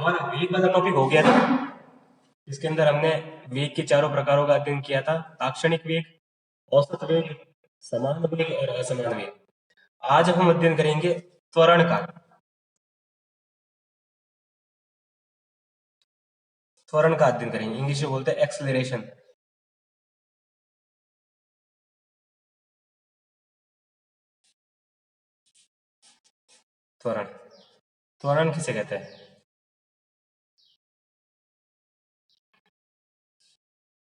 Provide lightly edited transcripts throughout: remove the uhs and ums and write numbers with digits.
हमारा वेग वाला टॉपिक हो गया था। इसके अंदर हमने वेग के चारों प्रकारों का अध्ययन किया था, ताक्षणिक वेग, औसत वेग, समान वेग और असमान वेग। आज हम अध्ययन करेंगे त्वरण का। त्वरण का अध्ययन करेंगे, इंग्लिश में बोलते हैं एक्सेलरेशन। त्वरण, त्वरण किसे कहते हैं?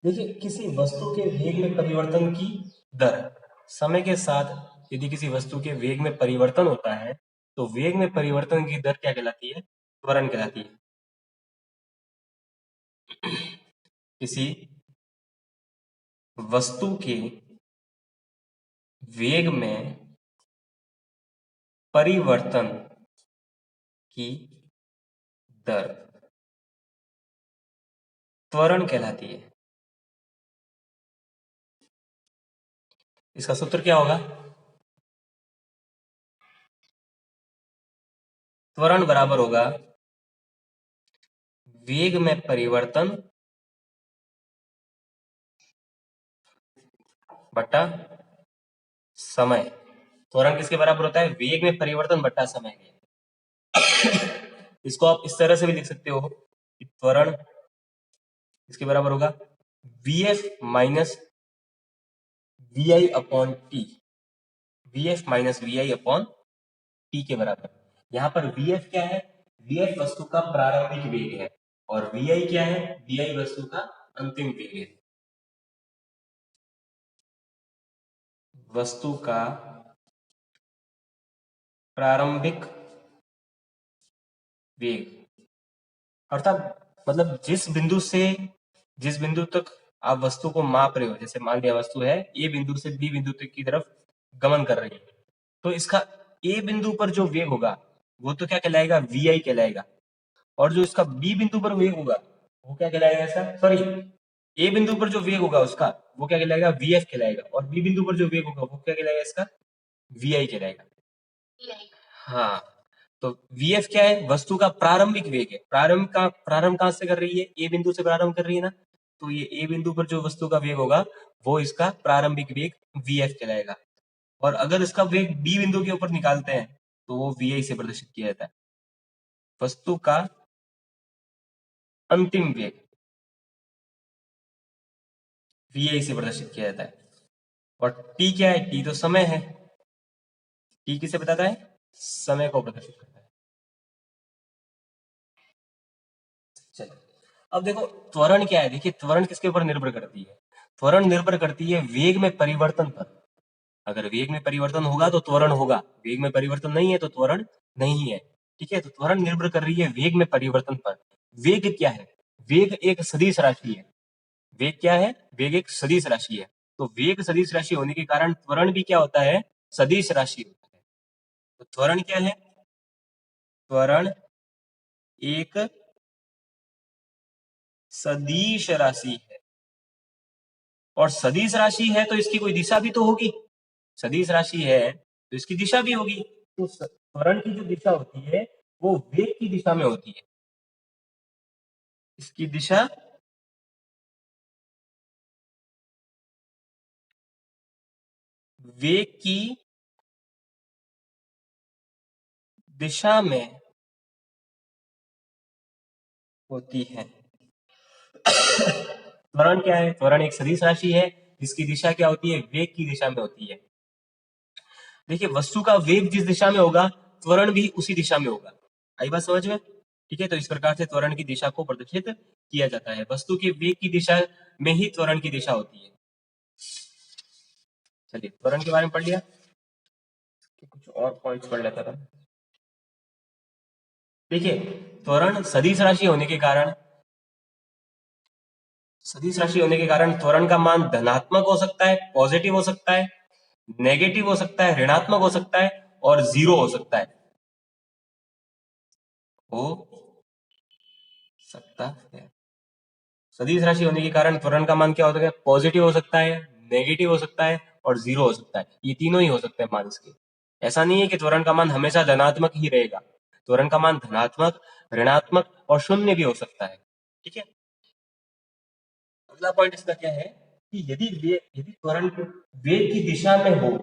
देखिए, किसी वस्तु के वेग में परिवर्तन की दर। समय के साथ यदि किसी वस्तु के वेग में परिवर्तन होता है तो वेग में परिवर्तन की दर क्या कहलाती है? त्वरण कहलाती है। किसी वस्तु के वेग में परिवर्तन की दर त्वरण कहलाती है। इसका सूत्र क्या होगा? त्वरण बराबर होगा वेग में परिवर्तन बटा समय। त्वरण किसके बराबर होता है? वेग में परिवर्तन बटा समय के। इसको आप इस तरह से भी लिख सकते हो कि त्वरण इसके बराबर होगा vf minus vi upon T. vf minus vi upon T के बराबर। यहाँ पर vf क्या है? vf वस्तु का प्रारंभिक वेग है और vi क्या है? vi वस्तु का अंतिम वेग है। वस्तु का प्रारंभिक वेग अर्थात मतलब जिस बिंदु तक आप वस्तु को माप रहे हो, जैसे मान लिया वस्तु है ए बिंदु से बी बिंदु तक की तरफ गमन कर रही है, तो इसका ए बिंदु पर जो वेग होगा वो तो क्या कहलाएगा? वी कहलाएगा। और जो इसका बी बिंदु पर वेग होगा वो क्या कहलाएगा? इसका सॉरी, ए बिंदु पर जो वेग होगा उसका वो क्या कहलाएगा? वी कहलाएगा। और बी बिंदु पर जो वेग होगा वो क्या कहलाएगा? इसका वी कहलाएगा। हाँ, तो vf क्या है? वस्तु का प्रारंभिक वेग है। प्रारंभ कहां से कर रही है? ए बिंदु से प्रारंभ कर रही है ना, तो ये ए बिंदु पर जो वस्तु का वेग होगा वो इसका प्रारंभिक वेग vf कहलाएगा। और अगर इसका वेग बी बिंदु के ऊपर निकालते हैं तो वो vi से प्रदर्शित किया जाता है। वस्तु का अंतिम वेग vi से प्रदर्शित किया जाता है। और t क्या है? t तो समय है। t किसे बताता है? समय को प्रदर्शित करता है। चलो, अब देखो त्वरण क्या है। देखिए, त्वरण किसके ऊपर निर्भर करती है? त्वरण निर्भर करती है वेग में परिवर्तन पर। अगर वेग में परिवर्तन होगा तो त्वरण होगा, वेग में परिवर्तन नहीं है तो त्वरण नहीं है। ठीक है, तो त्वरण निर्भर कर रही है वेग में परिवर्तन पर। वेग क्या है? वेग एक सदिश राशि है। वेग क्या है? वेग एक सदिश राशि है। तो वेग सदिश राशि होने के कारण त्वरण भी क्या होता है? सदिश राशि होता है। तो त्वरण क्या है? त्वरण एक सदिश राशि है। और सदिश राशि है तो इसकी कोई दिशा भी तो होगी। सदिश राशि है तो इसकी दिशा भी होगी। तो त्वरण की जो दिशा होती है वो वेग की दिशा में होती है। इसकी दिशा वेग की दिशा में होती है। त्वरण क्या है? त्वरण एक सदिश राशि है जिसकी दिशा क्या होती है? वेग की दिशा में होती है। देखिए, वस्तु का वेग जिस दिशा में होगा त्वरण भी उसी दिशा में होगा। आई बात समझ में? ठीक है, तो इस प्रकार से त्वरण की दिशा को प्रदर्शित किया जाता है। वस्तु के वेग की दिशा में ही त्वरण की दिशा होती है। चलिए, त्वरण के बारे में पढ़ लिया, कुछ और पॉइंट्स पढ़ लेता था। देखिए, त्वरण सदिश राशि होने के कारण त्वरण का मान धनात्मक हो सकता है, पॉजिटिव हो सकता है, नेगेटिव हो सकता है, ऋणात्मक हो सकता है और जीरो हो सकता है। हो सकता है। सदिश राशि होने के कारण त्वरण का मान क्या होता है? पॉजिटिव हो सकता है, नेगेटिव हो सकता है और जीरो हो सकता है। ये तीनों ही हो सकते हैं मान इसके। ऐसा नहीं है कि त्वरण का मान हमेशा धनात्मक ही रहेगा। त्वरण का मान धनात्मक, ऋणात्मक और शून्य भी हो सकता है। ठीक है, अगला पॉइंट इसका क्या है कि यदि त्वरण वेग की दिशा में हो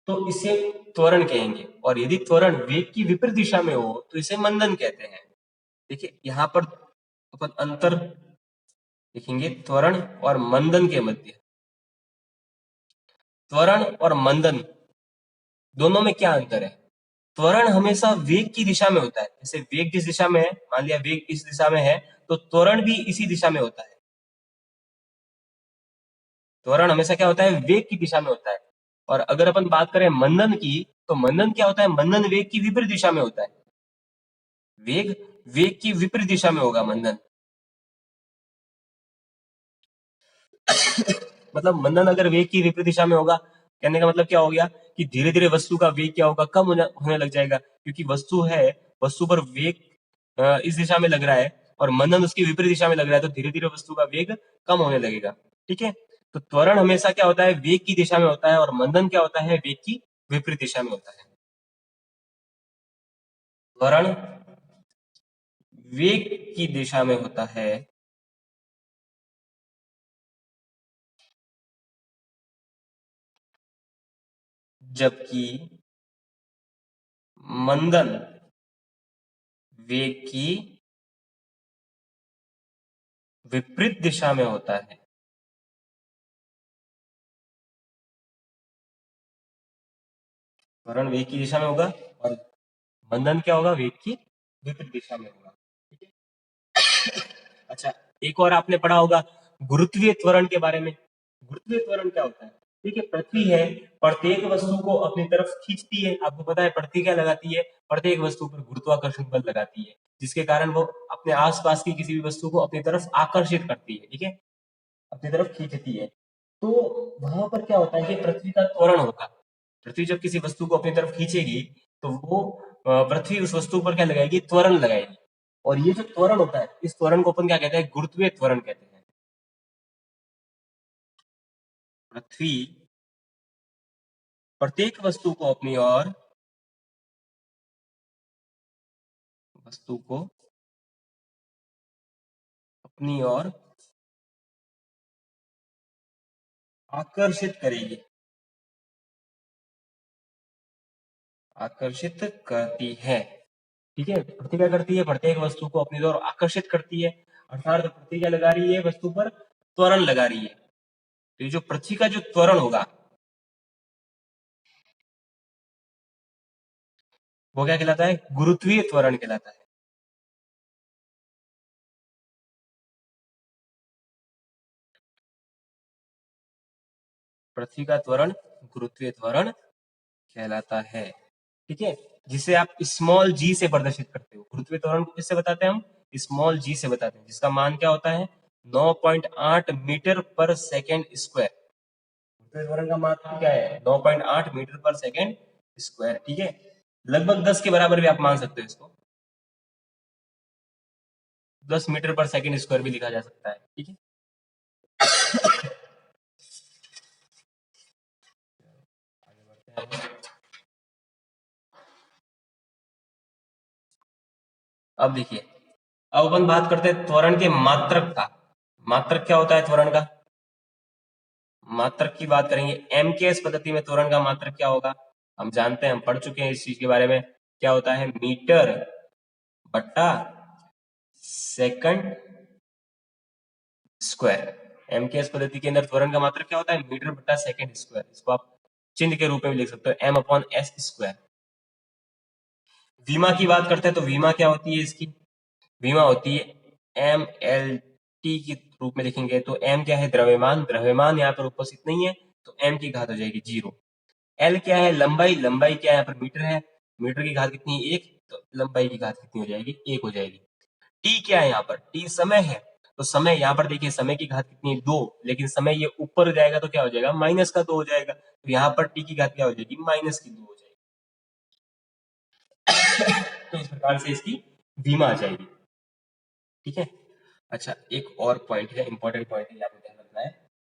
तो इसे त्वरण कहेंगे, और यदि त्वरण वेग की विपरीत दिशा में हो तो इसे मंदन कहते हैं। देखिए यहां पर अपन अंतर देखेंगे त्वरण और मंदन के मध्य। त्वरण और मंदन दोनों में क्या अंतर है? त्वरण हमेशा वेग की दिशा में होता है, जैसे वेग जिस दिशा में है, मान लिया वेग इस दिशा में है तो त्वरण भी इसी दिशा में होता है। त्वरण हमेशा क्या होता है? वेग की दिशा में होता है। और अगर अपन बात करें मंदन की, तो मंदन क्या होता है? मंदन वेग की विपरीत दिशा में होता है। वेग वेग की विपरीत दिशा में होगा मंदन। मतलब मंदन अगर वेग की विपरीत दिशा में होगा, कहने का मतलब क्या हो गया कि धीरे धीरे वस्तु का वेग क्या होगा? कम होने लग जाएगा, क्योंकि वस्तु है, वस्तु पर वेग इस दिशा में लग रहा है और मंदन उसकी विपरीत दिशा में लग रहा है, तो धीरे धीरे वस्तु का वेग कम होने लगेगा। ठीक है, तो त्वरण हमेशा क्या होता है? वेग की दिशा में होता है, और मंदन क्या होता है? वेग की विपरीत दिशा में होता है। त्वरण वेग की दिशा में होता है, जबकि मंदन वेग की विपरीत दिशा में होता है। त्वरण वेग की दिशा में होगा और मंदन क्या होगा? वेग की विपरीत दिशा में होगा। ठीक है, अच्छा, एक और आपने पढ़ा होगा गुरुत्वीय त्वरण के बारे में। गुरुत्वीय त्वरण क्या होता है? देखिए पृथ्वी है, प्रत्येक वस्तु को अपनी तरफ खींचती है। आपको पता है पृथ्वी क्या लगाती है? प्रत्येक वस्तु पर गुरुत्वाकर्षण बल लगाती है, जिसके कारण वो अपने आसपास की किसी भी वस्तु को अपनी तरफ आकर्षित करती है। ठीक है, अपनी तरफ खींचती है। तो वहां पर क्या होता है कि पृथ्वी का त्वरण होगा। पृथ्वी जब किसी वस्तु को अपनी तरफ खींचेगी तो वो पृथ्वी उस वस्तु पर क्या लगाएगी? त्वरण लगाएगी। और ये जो त्वरण होता है, इस त्वरण को अपन क्या कहते हैं? गुरुत्वीय त्वरण कहते हैं। पृथ्वी प्रत्येक वस्तु को अपनी ओर आकर्षित करेगी, आकर्षित करती है। ठीक है, पृथ्वी क्या करती है? प्रत्येक वस्तु को अपनी ओर आकर्षित करती है, अर्थात पृथ्वी क्या लगा रही है? वस्तु पर त्वरण लगा रही है। तो ये जो पृथ्वी का जो त्वरण होगा वो क्या कहलाता है? गुरुत्वीय त्वरण कहलाता है। पृथ्वी का त्वरण गुरुत्वीय त्वरण कहलाता है। ठीक है, जिसे आप स्मॉल जी से प्रदर्शित करते हो। गुरुत्वीय त्वरण को किससे बताते हैं हम? स्मॉल जी से बताते हैं, जिसका मान क्या होता है? 9.8 मीटर पर सेकेंड स्क्वायर। गुरुत्वीय त्वरण का मान क्या है? 9.8 मीटर पर सेकेंड स्क्वायर। ठीक है, लगभग 10 के बराबर भी आप मान सकते हो इसको। 10 मीटर पर सेकेंड स्क्वायर भी लिखा जा सकता है। ठीक है, आगे बढ़ते हैं। अब देखिए, अब अपन बात करते हैं त्वरण के मात्रक का। मात्रक क्या होता है त्वरण का? मात्रक की बात करेंगे, एमकेएस पद्धति में त्वरण का मात्रक क्या होगा? हम जानते हैं, हम पढ़ चुके हैं इस चीज के बारे में। क्या होता है? मीटर बट्टा सेकंड स्क्वायर। एमकेएस पद्धति के अंदर त्वरण का मात्रक क्या होता है? मीटर बट्टा सेकंड स्क्वायर। इसको आप चिन्ह के रूप में भी लिख सकते हो, एम अपॉन एस स्क्वायर। विमा की बात करते हैं तो विमा क्या होती है इसकी? विमा होती है एम एल टी के रूप में लिखेंगे तो एम क्या है? द्रव्यमान। द्रव्यमान यहाँ पर उपस्थित नहीं है तो एम की घात हो जाएगी 0। एल क्या है? लंबाई। लंबाई क्या है? यहाँ पर मीटर है, मीटर की घात कितनी है? 1, तो लंबाई की घात कितनी हो जाएगी? 1 हो जाएगी। टी क्या है? यहाँ पर टी समय है, तो समय यहाँ पर देखिए समय की घात कितनी है? 2, लेकिन समय ये ऊपर जाएगा तो क्या हो जाएगा? माइनस का 2 हो जाएगा, तो यहाँ पर टी की घात क्या हो जाएगी? माइनस की 2 हो जाएगी। तो इस प्रकार से इसकी बीमा आ जाएगी। ठीक है, अच्छा, एक और पॉइंट है, इंपॉर्टेंट पॉइंट है, यहाँ पे ध्यान रखना है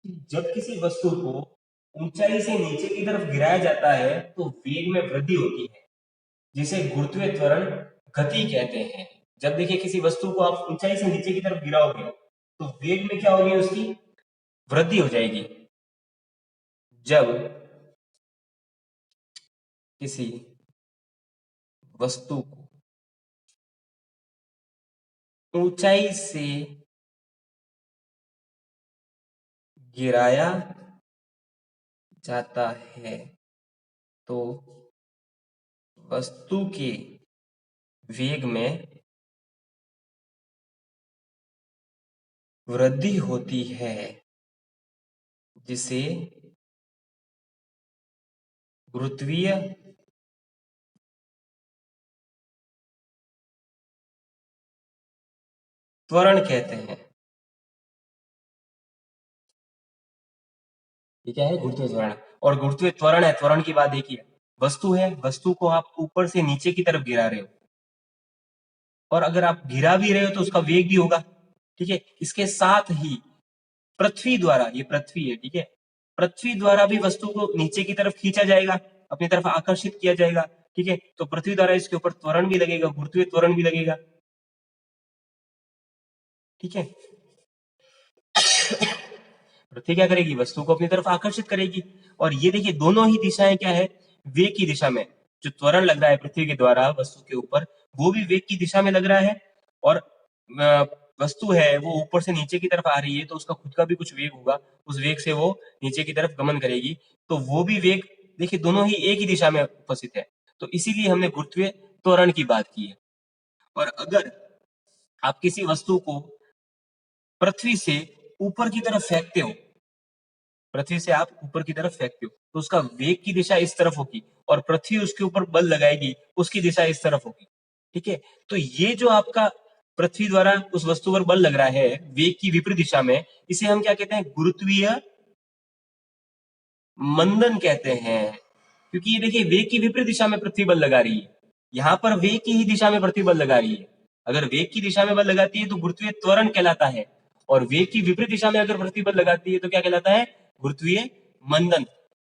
कि जब किसी वस्तु को ऊंचाई से नीचे की तरफ गिराया जाता है तो वेग में वृद्धि होती है, जिसे गुरुत्वीय त्वरण गति कहते हैं। जब देखिए किसी वस्तु को आप ऊंचाई से नीचे की तरफ गिराओगे तो वेग में क्या होगी, उसकी वृद्धि हो जाएगी। जब किसी वस्तु को ऊंचाई से गिराया जाता है तो वस्तु के वेग में वृद्धि होती है, जिसे गुरुत्वीय त्वरण कहते हैं। ये क्या है, गुरुत्वीय त्वरण। और गुरुत्वीय त्वरण है, त्वरण की बात देखिए, वस्तु है, वस्तु को आप ऊपर से नीचे की तरफ गिरा रहे हो, और अगर आप गिरा भी रहे हो तो उसका वेग भी होगा, ठीक है। इसके साथ ही पृथ्वी द्वारा, ये पृथ्वी है, ठीक है, पृथ्वी द्वारा भी वस्तु को नीचे की तरफ खींचा जाएगा, अपनी तरफ आकर्षित किया जाएगा, ठीक है। तो पृथ्वी द्वारा इसके ऊपर त्वरण भी लगेगा, गुरुत्वीय त्वरण भी लगेगा, ठीक है। पृथ्वी क्या करेगी, वस्तु को अपनी तरफ आकर्षित करेगी। और ये देखिए दोनों ही दिशाएं क्या है, वेग की दिशा में। जो त्वरण लग रहा है पृथ्वी के द्वारा वस्तु के ऊपर, वो भी वेग की दिशा में लग रहा है। और वस्तु है वो ऊपर से नीचे की तरफ आ रही है, तो उसका खुद का भी कुछ वेग होगा, उस वेग से वो नीचे की तरफ गमन करेगी। तो वो भी वेग देखिए दोनों ही एक ही दिशा में उपस्थित है। तो इसीलिए हमने गुरुत्वीय त्वरण की बात की है। और अगर आप किसी वस्तु को पृथ्वी से ऊपर की तरफ फेंकते हो, पृथ्वी से आप ऊपर की तरफ फेंकते हो, तो उसका वेग की दिशा इस तरफ होगी, और पृथ्वी उसके ऊपर बल लगाएगी, उसकी दिशा इस तरफ होगी, ठीक है। तो ये जो आपका पृथ्वी द्वारा उस वस्तु पर बल लग रहा है वेग की विपरीत दिशा में, इसे हम क्या कहते हैं, गुरुत्वीय मंदन कहते हैं। क्योंकि ये देखिए वेग की विपरीत दिशा में पृथ्वी बल लगा रही है, यहाँ पर वेग की ही दिशा में पृथ्वी बल लगा रही है। अगर वेग की दिशा में बल लगाती है तो गुरुत्वीय त्वरण कहलाता है, और वेग की विपरीत दिशा में अगर पृथ्वी बल लगाती है तो क्या कहलाता है, गुरुत्वीय मंदन।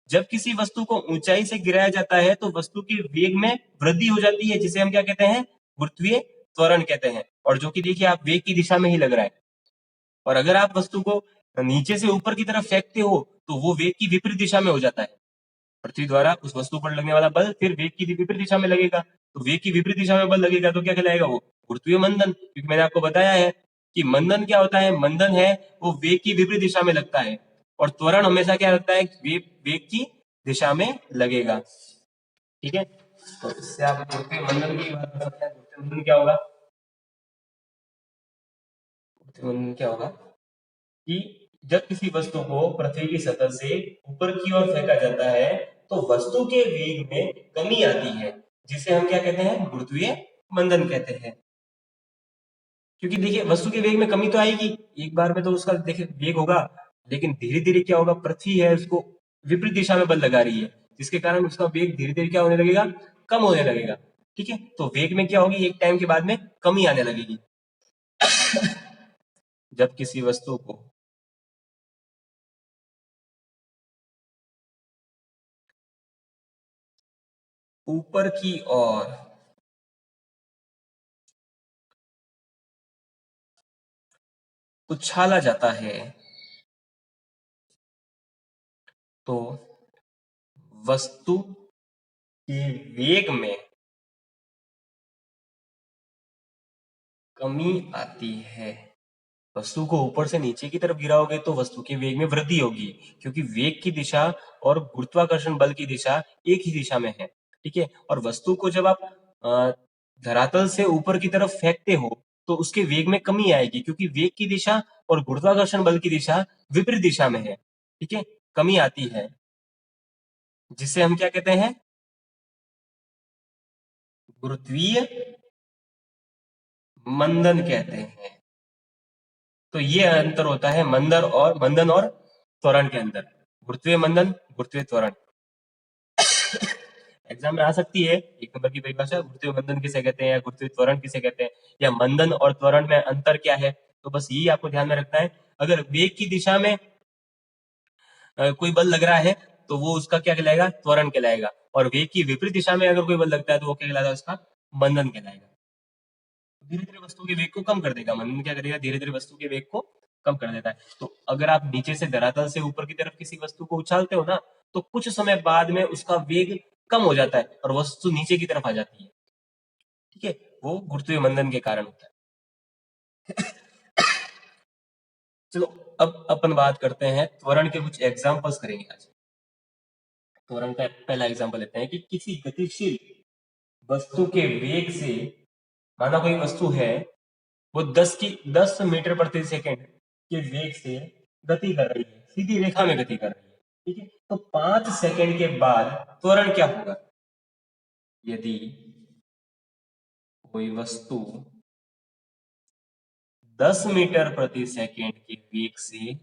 जब किसी वस्तु को ऊंचाई से गिराया जाता है तो वस्तु के वेग में वृद्धि हो जाती है, जिसे हम क्या कहते हैं, गुरुत्वीय त्वरण कहते हैं। और जो कि देखिए आप वेग की दिशा में ही लग रहा है। और अगर आप वस्तु को नीचे से ऊपर की तरफ फेंकते हो तो वो वेग की विपरीत दिशा में हो जाता है। पृथ्वी द्वारा उस वस्तु पर लगने वाला बल फिर वेग की विपरीत दिशा में लगेगा, तो वेग की विपरीत दिशा में बल लगेगा तो क्या कहलाएगा, वो गुरुत्वीय मंदन। क्योंकि मैंने आपको बताया है कि मंदन क्या होता है, मंदन है वो वेग की विपरीत दिशा में लगता है, और त्वरण हमेशा क्या लगता है, वेग की दिशा में लगेगा, ठीक है। तो इससे आप गुरुत्वीय मंदन की बात कर सकते हैं। गुरुत्वीय मंदन क्या होगा, गुरुत्वीय मंदन क्या होगा कि जब किसी वस्तु को पृथ्वी की सतह से ऊपर की ओर फेंका जाता है तो वस्तु के वेग में कमी आती है, जिसे हम क्या कहते हैं, गुरुत्वीय मंदन कहते हैं। क्योंकि देखिए वस्तु के वेग में कमी तो आएगी, एक बार में तो उसका देखिए वेग होगा, लेकिन धीरे धीरे क्या होगा, पृथ्वी है उसको विपरीत दिशा में बल लगा रही है, जिसके कारण उसका वेग धीरे धीरे क्या होने लगेगा, कम होने लगेगा, ठीक है। तो वेग में क्या होगी, एक टाइम के बाद में कमी आने लगेगी। जब किसी वस्तु को ऊपर की ओर उछाला जाता है तो वस्तु के वेग में कमी आती है। वस्तु को ऊपर से नीचे की तरफ गिराओगे तो वस्तु के वेग में वृद्धि होगी, क्योंकि वेग की दिशा और गुरुत्वाकर्षण बल की दिशा एक ही दिशा में है, ठीक है। और वस्तु को जब आप धरातल से ऊपर की तरफ फेंकते हो तो उसके वेग में कमी आएगी, क्योंकि वेग की दिशा और गुरुत्वाकर्षण बल की दिशा विपरीत दिशा में है, ठीक है। कमी आती है, जिसे हम क्या कहते हैं, गुरुत्वीय मंदन कहते हैं। तो ये अंतर होता है मंदन और त्वरण के अंदर, गुरुत्वीय मंदन, गुरुत्वीय त्वरण। एग्जाम में आ सकती है एक नंबर की परिभाषा, गुरुत्वीय मंदन किसे कहते हैं या गुरुत्वीय त्वरण किसे कहते हैं, या मंदन और त्वरण में अंतर क्या है। तो बस यही आपको ध्यान में रखना है। अगर वेग की दिशा में कोई बल लग रहा है तो वो उसका क्या कहलाएगा, त्वरण कहलाएगा। और वेग की विपरीत दिशा में अगर कोई बल लगता है तो वो क्या कहलाएगा, उसका मंदन कहलाएगा। धीरे धीरे वस्तु के वेग को कम कर देगा। मंदन क्या करेगा, धीरे धीरे वस्तु के वेग को कम कर देता है। तो अगर आप नीचे से धरातल से ऊपर की तरफ किसी वस्तु को उछालते हो ना, तो कुछ समय बाद में उसका वेग कम हो जाता है और वस्तु नीचे की तरफ आ जाती है। ठीक है, वो गुरुत्वीय मंदन के कारण होता है। चलो अब अपन बात करते हैं त्वरण के, कुछ एग्जांपल्स करेंगे आज। त्वरण का पहला एग्जांपल लेते हैं कि किसी गतिशील वस्तु के वेग से, माना कोई वस्तु है वो 10 मीटर प्रति सेकंड के वेग से गति कर रही है, सीधी रेखा में गति कर रही है। ठीक है, तो 5 सेकंड के बाद त्वरण क्या होगा? यदि कोई वस्तु 10 मीटर प्रति सेकंड के वेग से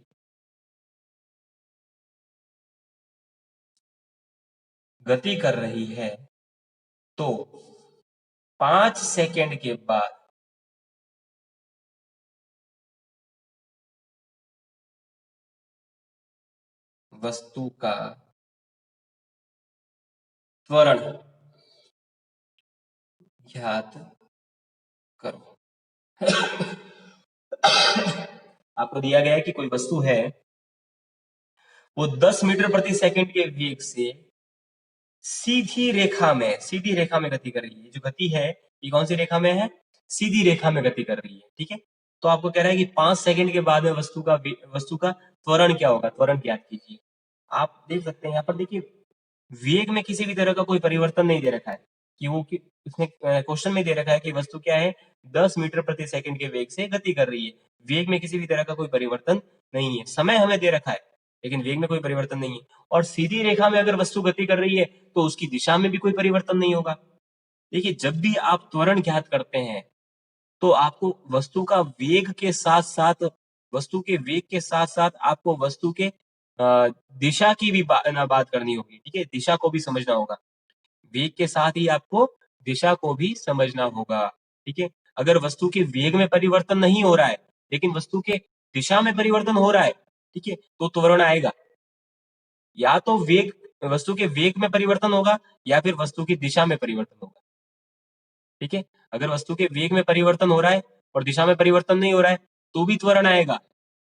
गति कर रही है, तो 5 सेकंड के बाद वस्तु का त्वरण ज्ञात करो। आपको दिया गया है कि कोई वस्तु है वो 10 मीटर प्रति सेकंड के वेग से सीधी रेखा में गति कर रही है। जो गति है ये कौन सी रेखा में है? सीधी रेखा में गति कर रही है। ठीक है, तो आपको कह रहा है कि 5 सेकंड के बाद में वस्तु का त्वरण क्या होगा, त्वरण ज्ञात कीजिए। आप देख सकते हैं यहाँ पर, देखिए वेग में किसी भी तरह का कोई परिवर्तन नहीं दे रखा है कि उसने क्वेश्चन में दे रखा है कि वस्तु क्या है, 10 मीटर प्रति सेकंड के वेग से गति कर रही है। वेग में किसी भी तरह का कोई परिवर्तन नहीं है। समय हमें दे रखा है लेकिन वेग में कोई परिवर्तन नहीं है। और सीधी रेखा में अगर वस्तु गति कर रही है तो उसकी दिशा में भी कोई परिवर्तन नहीं होगा। देखिए जब भी आप त्वरण ज्ञात करते हैं तो आपको वस्तु के वेग के साथ साथ आपको वस्तु के दिशा की भी बात करनी होगी। ठीक है, दिशा को भी समझना होगा। वेग के साथ ही आपको दिशा को भी समझना होगा। ठीक है, अगर वस्तु के वेग में परिवर्तन नहीं हो रहा है लेकिन वस्तु के दिशा में परिवर्तन हो रहा है, ठीक है, तो त्वरण आएगा। या तो वस्तु के वेग में परिवर्तन होगा या फिर वस्तु की दिशा में परिवर्तन होगा। ठीक है, अगर वस्तु के वेग में परिवर्तन हो रहा है और दिशा में परिवर्तन नहीं हो रहा है तो भी त्वरण आएगा।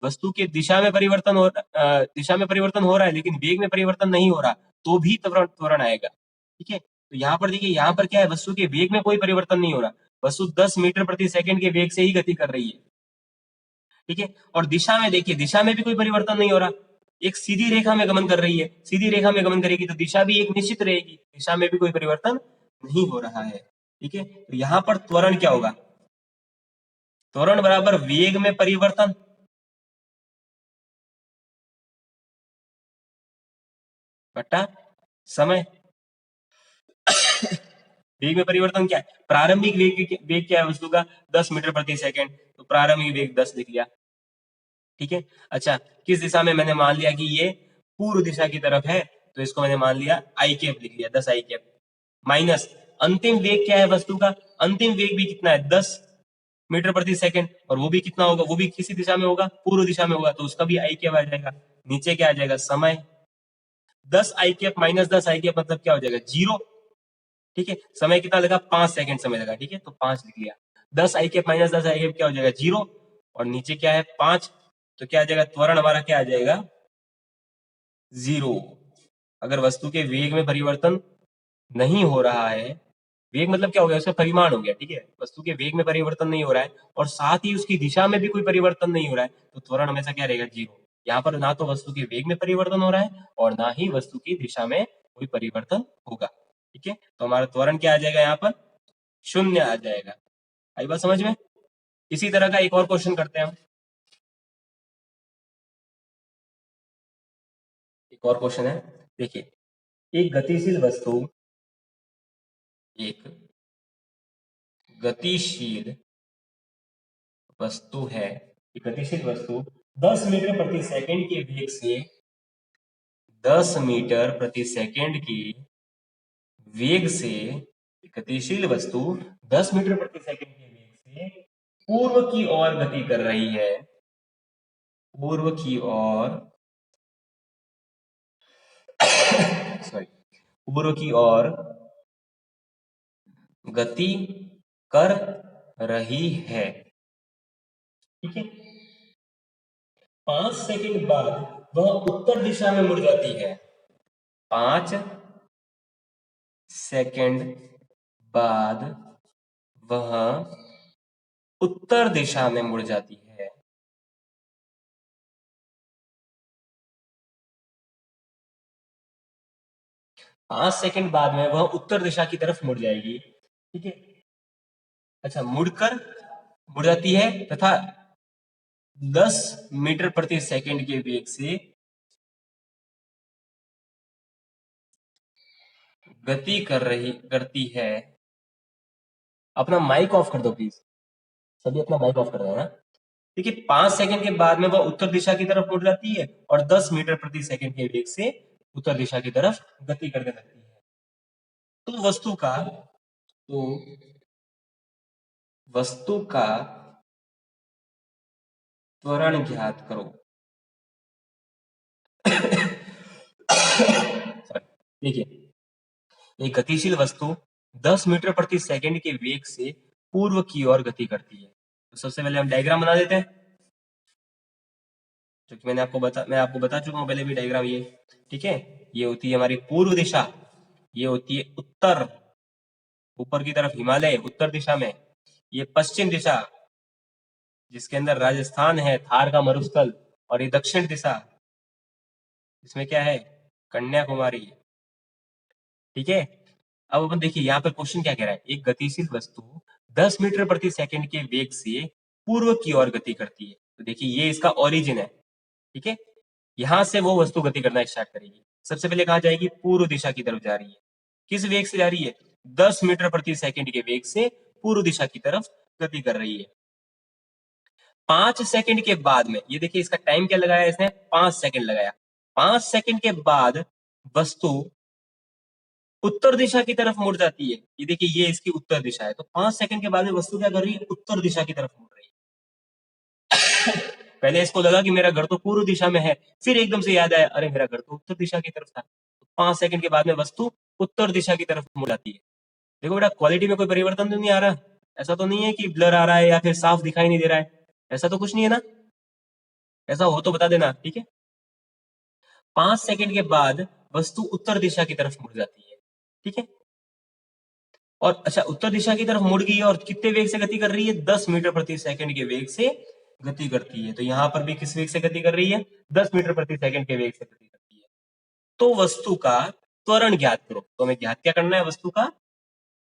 वस्तु के दिशा में परिवर्तन हो रहा है लेकिन वेग में परिवर्तन नहीं हो रहा तो भी त्वरण आएगा। ठीक है, तो यहाँ पर देखिए, यहाँ पर क्या है, वस्तु के वेग में कोई परिवर्तन नहीं हो रहा, वस्तु 10 मीटर प्रति सेकंड के वेग से ही गति कर रही है। ठीक है, और दिशा में देखिए, दिशा में भी कोई परिवर्तन नहीं हो रहा, एक सीधी रेखा में गमन कर रही है। सीधी रेखा में गमन करेगी तो दिशा भी एक निश्चित रहेगी, दिशा में भी कोई परिवर्तन नहीं हो रहा है। ठीक है, तो यहाँ पर त्वरण क्या होगा? त्वरण बराबर वेग में परिवर्तन बटा समय। वेग में परिवर्तन क्या है? प्रारंभिक वेग क्या है वस्तु का? 10 मीटर प्रति सेकंड, तो प्रारंभिक वेग 10 लिख लिया। ठीक है, अच्छा किस दिशा में? मैंने मान लिया कि ये पूर्व दिशा की तरफ है तो इसको मैंने मान लिया आई कैप लिख लिया, 10 आई कैप माइनस अंतिम वेग क्या है वस्तु का? अंतिम वेग भी कितना है? 10 मीटर प्रति सेकंड, और वो भी कितना होगा? वो भी किसी दिशा में होगा, पूर्व दिशा में होगा, तो उसका भी आई कैप आ जाएगा। नीचे क्या आ जाएगा? समय। 10 आई कैप माइनस 10 आई कैप मतलब क्या हो जाएगा? 0। ठीक है, समय कितना लगा? 5 सेकंड समय लगा। ठीक है, तो 5 लिख लिया। 10 आई कैप माइनस 10 आई कैप क्या हो जाएगा? 0, और नीचे क्या है? 5, तो क्या आ जाएगा? त्वरण हमारा क्या आ जाएगा? 0। अगर वस्तु के वेग में परिवर्तन नहीं हो रहा है, वेग मतलब क्या हो गया? उसका परिमाण हो गया। ठीक है, वस्तु के वेग में परिवर्तन नहीं हो रहा है और साथ ही उसकी दिशा में भी कोई परिवर्तन नहीं हो रहा है, तो त्वरण हमेशा क्या रहेगा? 0। यहाँ पर ना तो वस्तु के वेग में परिवर्तन हो रहा है और ना ही वस्तु की दिशा में कोई परिवर्तन होगा। ठीक है, तो हमारा त्वरण क्या आ जाएगा? यहाँ पर 0 आ जाएगा। आई बात समझ में? इसी तरह का एक और क्वेश्चन करते हैं हम। एक और क्वेश्चन है, देखिए एक गतिशील वस्तु है, एक गतिशील वस्तु 10 मीटर प्रति सेकंड के वेग से 10 मीटर प्रति सेकंड के वेग से गतिशील वस्तु 10 मीटर प्रति सेकंड के वेग से पूर्व की ओर गति कर रही है। पूर्व की ओर सॉरी पूर्व की ओर गति कर रही है। ठीक है, 5 सेकंड बाद वह उत्तर दिशा में मुड़ जाती है। 5 सेकंड बाद वह उत्तर दिशा में मुड़ जाती है। पांच सेकंड बाद में वह उत्तर दिशा की तरफ मुड़ जाएगी। ठीक है, अच्छा, मुड़ जाती है तथा 10 मीटर प्रति सेकंड के वेग से गति करती है। अपना माइक ऑफ कर दो प्लीज, सभी अपना माइक ऑफ कर देना। देखिए, 5 सेकंड के बाद में वह उत्तर दिशा की तरफ मुड़ जाती है और 10 मीटर प्रति सेकंड के वेग से उत्तर दिशा की तरफ गति करने लगती है। तो वस्तु का त्वरण ज्ञात करो। देखिए, एक गतिशील वस्तु 10 मीटर प्रति सेकंड के वेग से पूर्व की ओर गति करती है। तो सबसे पहले हम डायग्राम बना देते हैं, जो कि मैं आपको बता चुका हूं पहले भी डायग्राम ये। ठीक है, ये होती है हमारी पूर्व दिशा, ये होती है उत्तर, ऊपर की तरफ हिमालय उत्तर दिशा में। ये पश्चिम दिशा जिसके अंदर राजस्थान है, थार का मरुस्थल, और ये दक्षिण दिशा इसमें क्या है, कन्याकुमारी। ठीक है, अब अपन देखिए यहाँ पर क्वेश्चन क्या कह रहा है। एक गतिशील वस्तु 10 मीटर प्रति सेकंड के वेग से पूर्व की ओर गति करती है। तो देखिए, ये इसका ओरिजिन है। ठीक है, यहां से वो वस्तु गति करना स्टार्ट करेगी। सबसे पहले कहा जाएगी, पूर्व दिशा की तरफ जा रही है। किस वेग से जा रही है? 10 मीटर प्रति सेकंड के वेग से पूर्व दिशा की तरफ गति कर रही है। 5 सेकंड के बाद में, ये देखिए इसका टाइम क्या लगाया इसने, 5 सेकंड लगाया। 5 सेकंड के बाद वस्तु उत्तर दिशा की तरफ मुड़ जाती है। ये देखिए, ये इसकी उत्तर दिशा है। तो 5 सेकंड के बाद में वस्तु क्या कर रही है, उत्तर दिशा की तरफ मुड़ रही है। पहले इसको लगा कि मेरा घर तो पूर्व दिशा में है, फिर एकदम से याद आया, अरे मेरा घर तो उत्तर दिशा की तरफ था। 5 सेकंड के बाद में वस्तु उत्तर दिशा की तरफ मुड़ जाती है। देखो बेटा, क्वालिटी में कोई परिवर्तन तो नहीं आ रहा, ऐसा तो नहीं है कि ब्लर आ रहा है या फिर साफ दिखाई नहीं दे रहा है, ऐसा तो कुछ नहीं है ना। ऐसा हो तो बता देना। ठीक है, 5 सेकंड के बाद वस्तु उत्तर दिशा की तरफ मुड़ जाती है। ठीक है, और अच्छा, उत्तर दिशा की तरफ मुड़ गई है और कितने वेग से गति कर रही है, 10 मीटर प्रति सेकंड के वेग से गति करती है। तो यहां पर भी किस वेग से गति कर रही है, 10 मीटर प्रति सेकंड के वेग से गति करती है। तो वस्तु का त्वरण ज्ञात करो। तो हमें ज्ञात क्या करना है, वस्तु का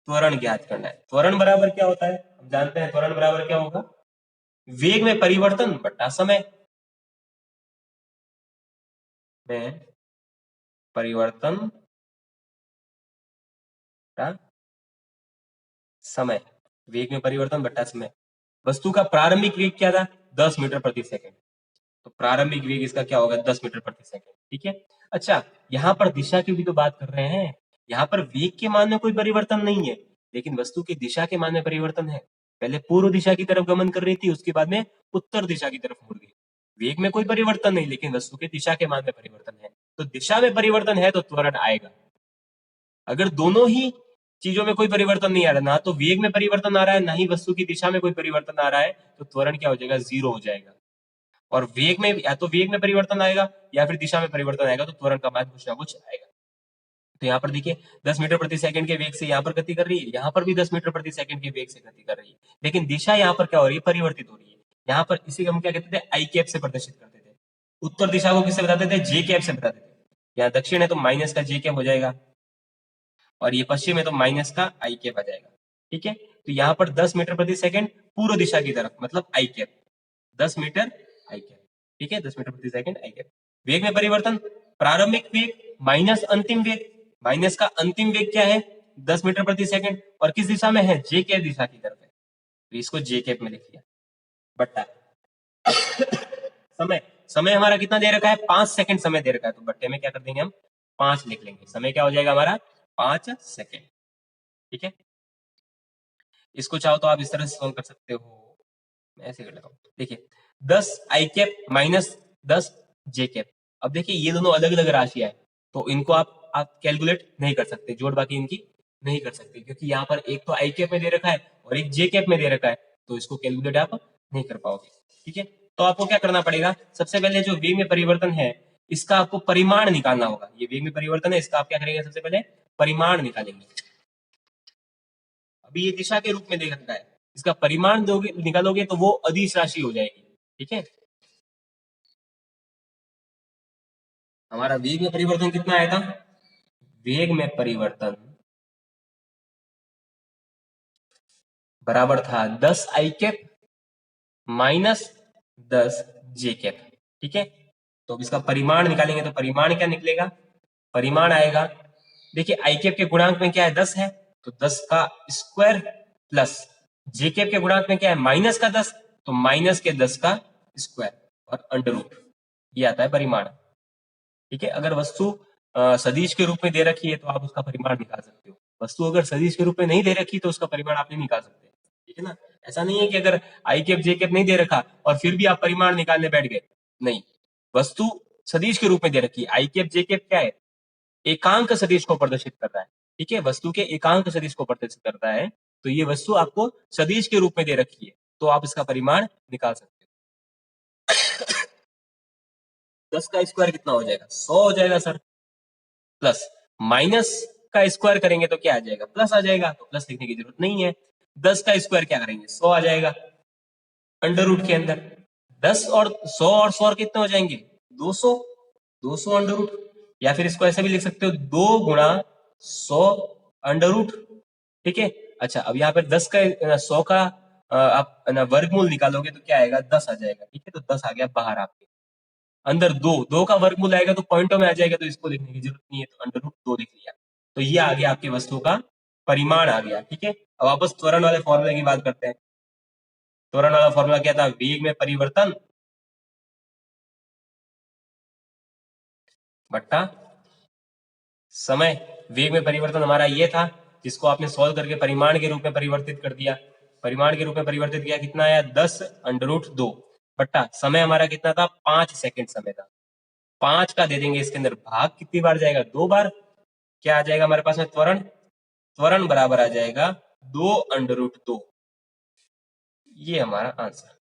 त्वरण ज्ञात करना है। त्वरण बराबर क्या होता है, हम जानते हैं त्वरण बराबर क्या होगा, वेग में परिवर्तन बटा समय में परिवर्तन बटा समय। वेग में परिवर्तन बटा समय। वस्तु का प्रारंभिक वेग क्या था, 10 मीटर प्रति सेकंड। तो प्रारंभिक वेग इसका क्या होगा, 10 मीटर प्रति सेकंड। ठीक है, अच्छा, यहाँ पर दिशा की भी तो बात कर रहे हैं। यहाँ पर वेग के मान में कोई परिवर्तन नहीं है, लेकिन वस्तु की दिशा के मान में परिवर्तन है। पहले पूर्व दिशा की तरफ गमन कर रही थी, उसके बाद में उत्तर दिशा की तरफ मुड़ गई। वेग में कोई परिवर्तन नहीं, लेकिन वस्तु की दिशा के मान में परिवर्तन है। तो दिशा में परिवर्तन है तो त्वरण आएगा। अगर दोनों ही चीजों में कोई परिवर्तन नहीं आ रहा, ना तो वेग में परिवर्तन आ रहा है, ना ही वस्तु की दिशा में कोई परिवर्तन आ रहा है, तो त्वरण क्या हो जाएगा, 0 हो जाएगा। और वेग में या तो वेग में परिवर्तन आएगा या फिर दिशा में परिवर्तन आएगा, तो त्वरण का मान कुछ ना कुछ आएगा। तो यहाँ पर देखिए, 10 मीटर प्रति सेकंड के वेग से यहाँ पर गति कर रही है, यहाँ पर भी 10 मीटर प्रति सेकंड के वेग से गति कर रही है, लेकिन दिशा यहाँ पर क्या हो रही है, परिवर्तित हो रही है। यहाँ पर इसी को हम क्या कहते थे, आई कैप से प्रदर्शित करते थे। उत्तर दिशा को किससे बताते थे, जे कैप से बताते थे। यहाँ दक्षिण है तो माइनस का जे कैप हो जाएगा, और ये पश्चिम है तो माइनस का आई कैप आ जाएगा। ठीक है, तो यहाँ पर 10 मीटर प्रति सेकंड पूर्व दिशा की तरफ, मतलब आई कैप, 10 मीटर आई कैप। ठीक है, 10 मीटर प्रति सेकंड आई कैप। वेग में परिवर्तन, प्रारंभिक वेग माइनस अंतिम वेग। माइनस का अंतिम वेग क्या है, 10 मीटर प्रति सेकंड, और किस दिशा में है, जे कैप दिशा की तरफ है, तो इसको जे कैप में लिख लिया बट्टा समय। समय हमारा कितना दे रखा है, 5 सेकंड समय दे रखा है, तो बट्टे में क्या कर देंगे हम, 5 लिख लेंगे। समय क्या हो जाएगा हमारा, 5 सेकंड। ठीक है, इसको चाहो तो आप इस तरह से सॉल्व कर सकते हो, मैं ऐसे कर लेता हूँ। देखिए, 10 आई कैप माइनस 10 जे कैप। अब देखिए, ये दोनों अलग अलग राशियां है, तो इनको आप कैलकुलेट नहीं कर सकते, जोड़ बाकी इनकी नहीं कर सकते, क्योंकि यहाँ पर एक तो आई कैप में दे रखा है और एक जे कैप में दे रखा है, तो इसको कैलकुलेट आप नहीं कर पाओगे। ठीक है, तो आपको क्या करना पड़ेगा, सबसे पहले जो वेग में परिवर्तन है इसका आपको परिमाण निकालना होगा। ये वेग में परिवर्तन है, इसका आप क्या करेंगे, सबसे पहले परिमाण निकालेंगे। अभी ये दिशा के रूप में दे रखा है, इसका परिमाण दोगे निकालोगे तो वो अदिश राशि हो जाएगी। ठीक है, हमारा वेग में परिवर्तन कितना आया था, वेग में परिवर्तन बराबर था 10 आई कैप माइनस 10 जे कैप। ठीक है, तो अब इसका परिमाण निकालेंगे तो परिमाण क्या निकलेगा, परिमाण आएगा, देखिए आई कैप के गुणांक में क्या है, 10 है, तो 10 का स्क्वायर प्लस जे कैप के गुणांक में क्या है, माइनस का 10, तो माइनस के 10 का स्क्वायर और अंडर रूट, ये आता है परिमाण। ठीक है, अगर वस्तु सदिश के रूप में दे रखी है तो आप उसका परिमाण निकाल सकते हो, वस्तु अगर सदिश के रूप में नहीं दे रखी तो उसका परिमाण आप नहीं निकाल सकते। ठीक है ना, ऐसा नहीं है कि अगर आई कैप जे कैप नहीं दे रखा और फिर भी आप परिमाण निकालने बैठ गए, नहीं, वस्तु सदिश के रूप में दे रखी है, आई कैप जे कैप क्या है, एकांक सदिश को प्रदर्शित कर रहा है। ठीक है, वस्तु के एकांक सदिश को प्रदर्शित करता है, तो ये वस्तु आपको सदिश के रूप में दे रखी है, तो आप इसका परिमाण निकाल सकते हो। 10 का स्क्वायर कितना हो जाएगा, 100 हो जाएगा सर, प्लस माइनस का स्क्वायर करेंगे तो क्या आ जाएगा, प्लस आ जाएगा, तो प्लस लिखने की जरूरत नहीं है। 10 का स्क्वायर क्या करेंगे, 100 आ जाएगा अंडर रूट के अंदर, 10 और 100 और 100 कितने हो जाएंगे, 200, 200 अंडर रूट, या फिर इसको ऐसे भी लिख सकते हो 2 गुणा 100 अंडर रूट। ठीक है, अच्छा अब यहाँ पर 10 का 100 का आप वर्गमूल निकालोगे तो क्या आएगा, 10 आ जाएगा। ठीक है, तो 10 आ गया बाहर आपके, अंदर दो, दो का वर्गमूल आएगा तो पॉइंटों में आ जाएगा, तो इसको लिखने की जरूरत नहीं है, तो अंडर रूट 2 लिख लिया, तो ये आ गया आपकी वस्तु का परिमाण आ गया। ठीक है, अब वापस त्वरण वाले फॉर्मूले की बात करते हैं। त्वरण वाला फॉर्मूला क्या था, वेग में परिवर्तन बट्टा समय। वेग में परिवर्तन हमारा ये था, जिसको आपने सॉल्व करके परिमाण के रूप में परिवर्तित कर दिया, परिमाण के रूप में परिवर्तित किया, कितना आया 10 अंडर रूट 2 बट्टा समय हमारा कितना था, 5 सेकंड समय था, 5 का दे देंगे इसके अंदर भाग, कितनी बार जाएगा, 2 बार, क्या आ जाएगा हमारे पास में त्वरण, त्वरण बराबर आ जाएगा 2 अंडर रूट 2, ये हमारा आंसर।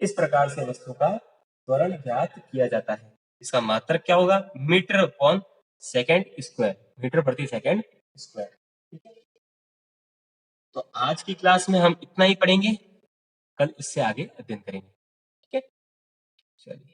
इस प्रकार से वस्तु का त्वरण ज्ञात किया जाता है। इसका मात्रक क्या होगा, metre upon second square, metre प्रति सेकेंड स्क्वायर। ठीक है, तो आज की क्लास में हम इतना ही पढ़ेंगे, कल इससे आगे अध्ययन करेंगे। ठीक है, चलिए।